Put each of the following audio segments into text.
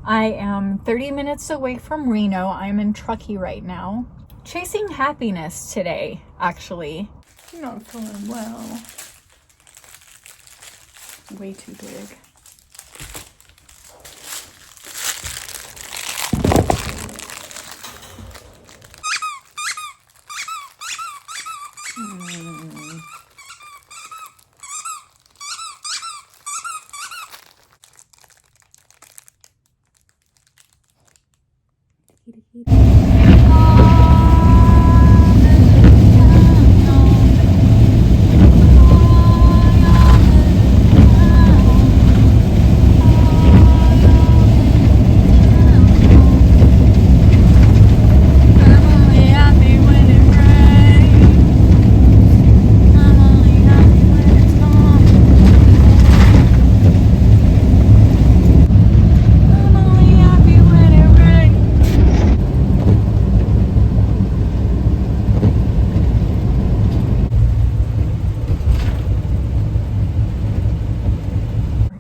I am 30 minutes away from Reno. I'm in Truckee right now. Chasing happiness today, actually. I'm not feeling well. Way too big.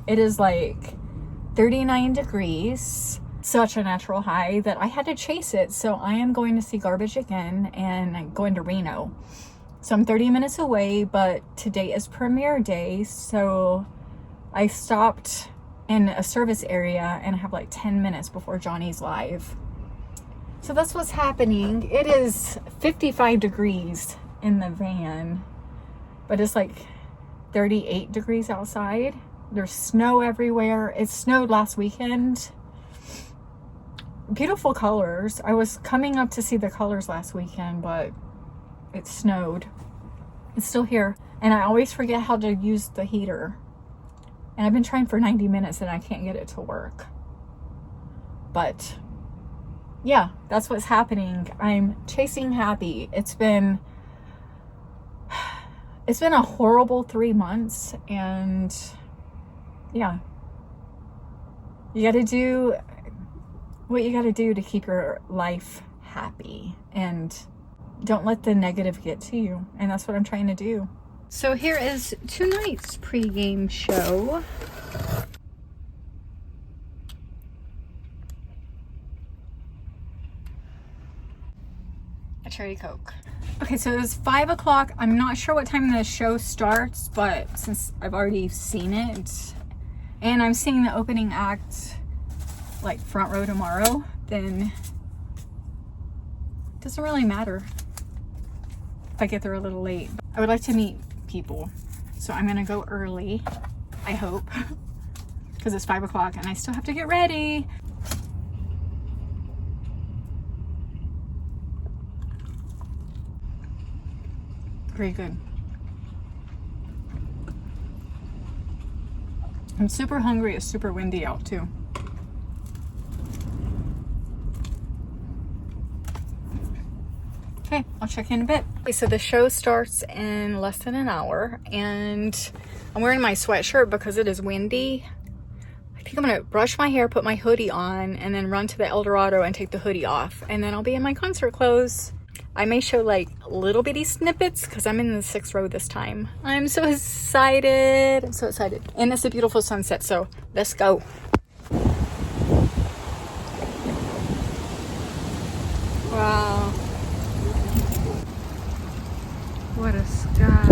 It is like 39 degrees, such a natural high that I had to chase it. So I am going to see Garbage again and I'm going to Reno. So I'm 30 minutes away, but today is premiere day. So I stopped in a service area and I have like 10 minutes before Johnny's live. So that's what's happening. It is 55 degrees in the van, but it's like 38 degrees outside. There's snow everywhere. It snowed last weekend. Beautiful colors. I was coming up to see the colors last weekend, but it snowed. It's still here. And I always forget how to use the heater. And I've been trying for 90 minutes and I can't get it to work. But yeah, that's what's happening. I'm chasing happy. It's been a horrible 3 months, and yeah, you got to do what you got to do to keep your life happy and don't let the negative get to you. And that's what I'm trying to do. So here is tonight's pregame show. A cherry Coke. Okay, so it's 5 o'clock. I'm not sure what time the show starts, but since I've already seen it, and I'm seeing the opening act like front row tomorrow, then it doesn't really matter if I get there a little late. I would like to meet people, so I'm gonna go early, I hope, because it's 5 o'clock and I still have to get ready. Very good. I'm super hungry. It's super windy out too. Okay, I'll check in a bit. Okay, so the show starts in less than an hour and I'm wearing my sweatshirt because it is windy. I think I'm gonna brush my hair, put my hoodie on, and then run to the Eldorado and take the hoodie off. And then I'll be in my concert clothes. I may show like little bitty snippets because I'm in the 6th row this time. I'm so excited. I'm so excited. And it's a beautiful sunset, so let's go. Wow. What a sky.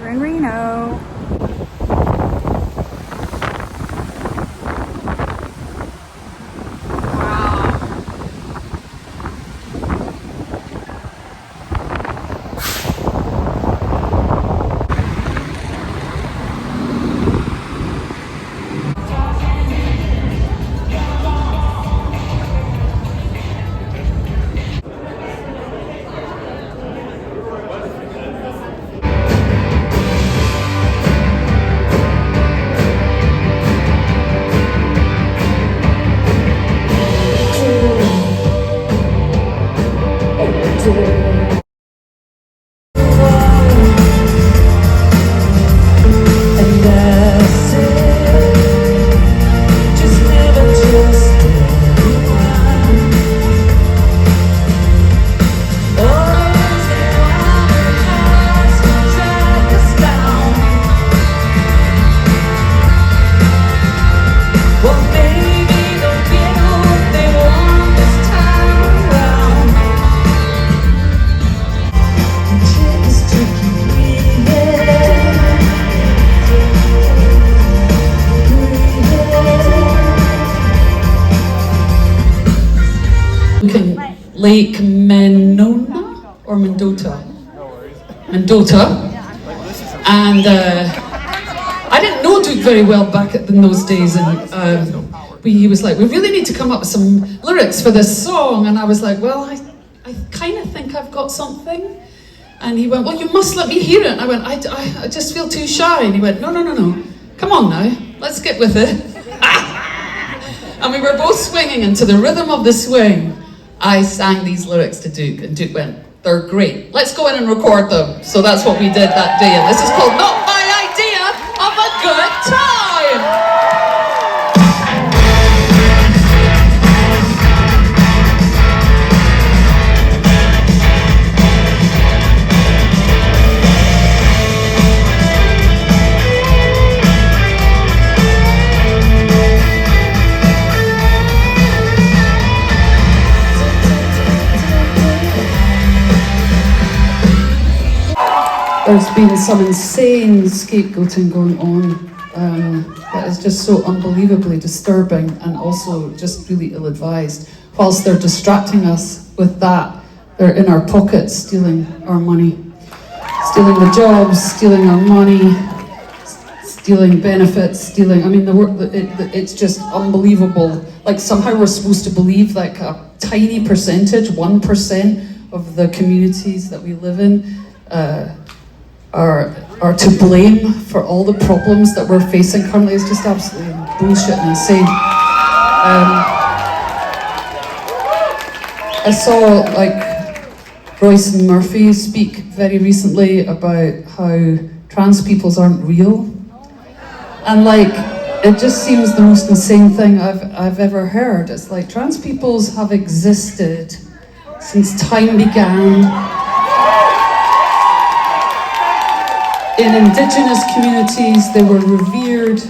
We're in Reno. Lake Mendota or Mendota? Mendota. And I didn't know Duke very well back in those days, and he was like, we really need to come up with some lyrics for this song. And I was like, well, I kind of think I've got something. And he went, well, you must let me hear it. And I went, I just feel too shy. And he went, no, come on now, let's get with it. And we were both swinging, and to the rhythm of the swing, I sang these lyrics to Duke, and Duke went, they're great, let's go in and record them. So that's what we did that day, and this is called Not My Idea of a Good Time. There's been some insane scapegoating going on that is just so unbelievably disturbing and also just really ill-advised. Whilst they're distracting us with that, they're in our pockets stealing our money, stealing the jobs, stealing our money, stealing benefits, stealing, I mean, it's just unbelievable. Like somehow we're supposed to believe like a tiny percentage, 1% of the communities that we live in are to blame for all the problems that we're facing currently. Is just absolutely bullshit and insane. I saw like Royce and Murphy speak very recently about how trans peoples aren't real, and like it just seems the most insane thing I've ever heard. It's like trans peoples have existed since time began. In indigenous communities, they were revered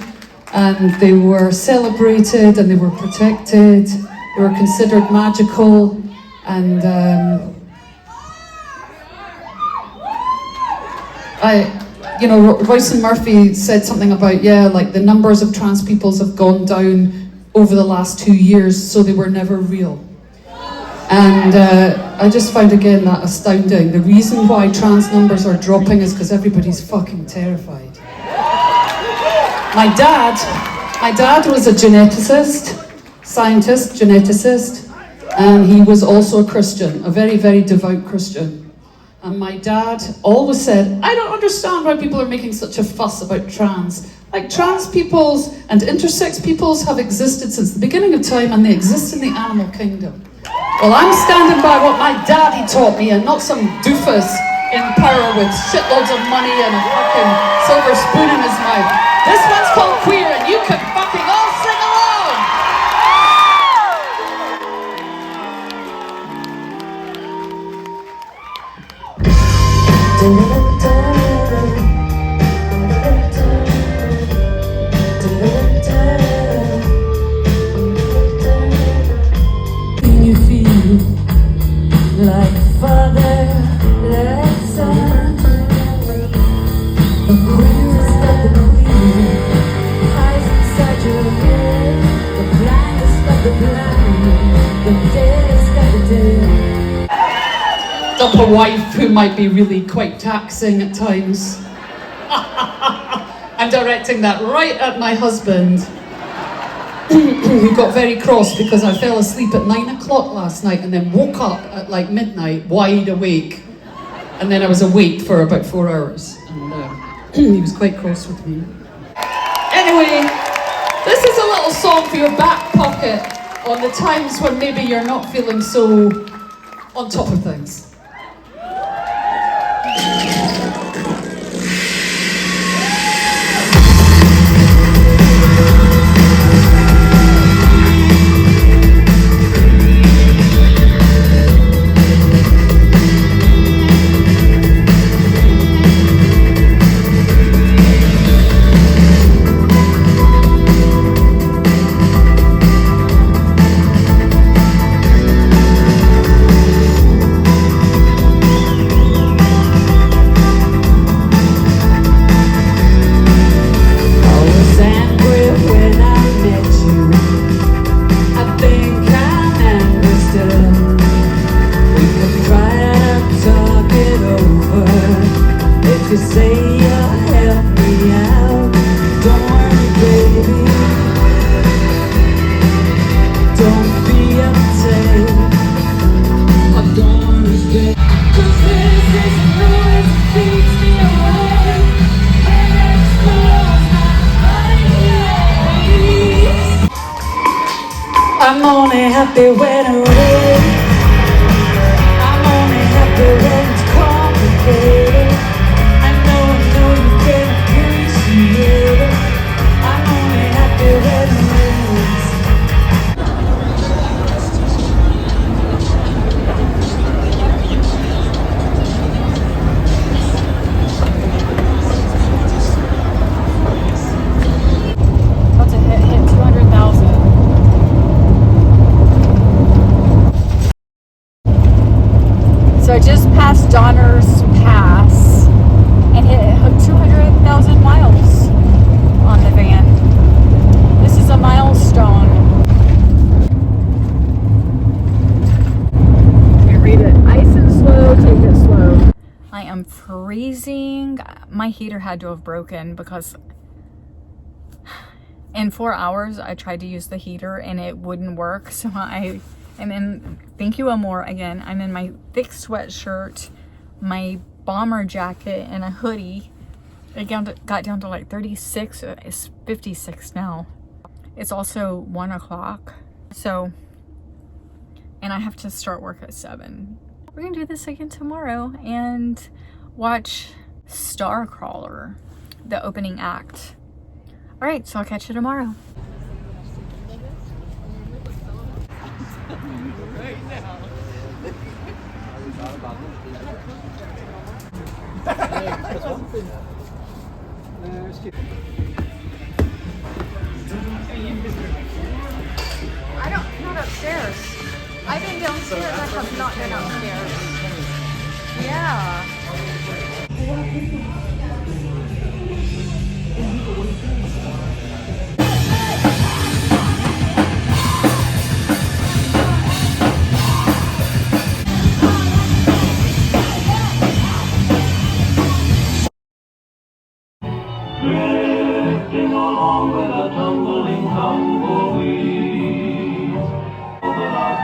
and they were celebrated and they were protected. They were considered magical, and Royce and Murphy said something about, like the numbers of trans peoples have gone down over the last 2 years, so they were never real. And I just found again that astounding. The reason why trans numbers are dropping is because everybody's fucking terrified. My dad was a scientist, geneticist, and he was also a Christian, a very, very devout Christian. And my dad always said, I don't understand why people are making such a fuss about trans. Like trans peoples and intersex peoples have existed since the beginning of time, and they exist in the animal kingdom. Well, I'm standing by what my daddy taught me, and not some doofus in power with shitloads of money and a fucking silver spoon in his mouth. This one's called queer, and you can fucking all sing along! Like father, like son, the greatest of the queen, hides inside your head, the blindest of the blind, the deadest of the dead. Dump a wife who might be really quite taxing at times. I'm directing that right at my husband, who got very cross because I fell asleep at 9 o'clock last night and then woke up at like midnight, wide awake. And then I was awake for about 4 hours. And he was quite cross with me. Anyway, this is a little song for your back pocket on the times when maybe you're not feeling so on top of things. you say you'll help me out. Don't worry, baby. Don't be upset. Oh, don't worry, baby. 'Cause this is noise that keeps me awake and explodes my mind. I'm only happy when it rains. I'm only happy when it's complicated. I know you can appreciate it. I'm only happy when it rains. About to hit 200,000. So I just passed Donner's Pass and hit 200,000 miles on the van. This is a milestone. You read it nice and slow, take it slow. I am freezing. My heater had to have broken because in 4 hours I tried to use the heater and it wouldn't work. So I am in, thank you Amor again, I'm in my thick sweatshirt, my bomber jacket, and a hoodie. It got down to like 36. It's 56 now. It's also 1 o'clock. So, and I have to start work at 7. We're gonna do this again tomorrow and watch Starcrawler, the opening act. All right, so I'll catch you tomorrow. Not upstairs. I've been downstairs. I have not been upstairs. Yeah. Drifting along with a tumbling tumbleweed over our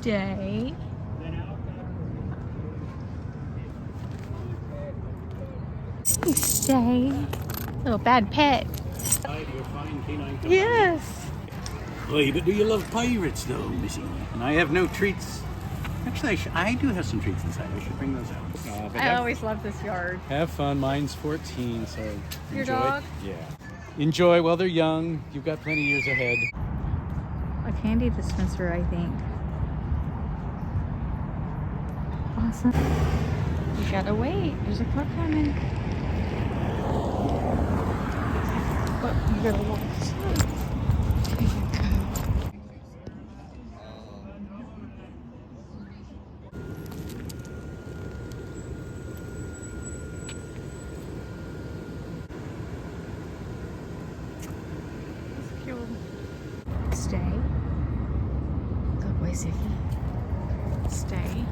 Stay. Stay. Little bad pet. Yes. Oy, but do you love pirates though, Missy? And I have no treats. Actually, I do have some treats inside. I should bring those out. I always love this yard. Have fun. Mine's 14, so Your enjoy. dog? Yeah. Enjoy while they're young. You've got plenty of years ahead. A candy dispenser, I think. Awesome. You gotta wait. There's a car coming. But you gotta walk slow. There you go. That's cute. Stay. Good boy, Ziggy. Stay.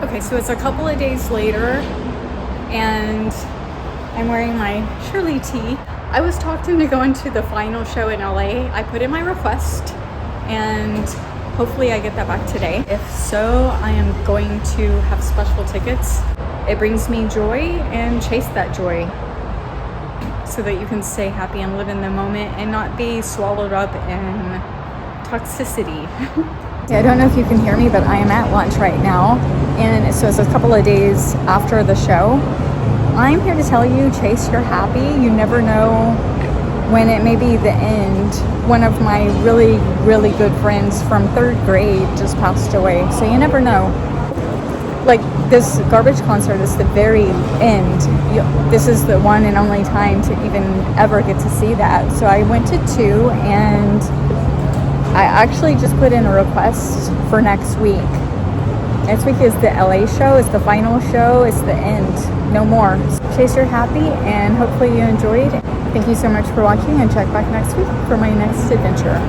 Okay, so it's a couple of days later and I'm wearing my Shirley tee. I was talked into going to the final show in LA. I put in my request and hopefully I get that back today. If so, I am going to have special tickets. It brings me joy and chase that joy so that you can stay happy and live in the moment and not be swallowed up in toxicity. Yeah, I don't know if you can hear me, but I am at lunch right now. And so it's a couple of days after the show. I'm here to tell you, chase your happy. You never know when it may be the end. One of my really, really good friends from 3rd grade just passed away. So you never know. Like this Garbage concert is the very end. This is the one and only time to even ever get to see that. So I went to 2 and I actually just put in a request for next week. Next week is the LA show, it's the final show, it's the end, no more. So chase your happy and hopefully you enjoyed. Thank you so much for watching and check back next week for my next adventure.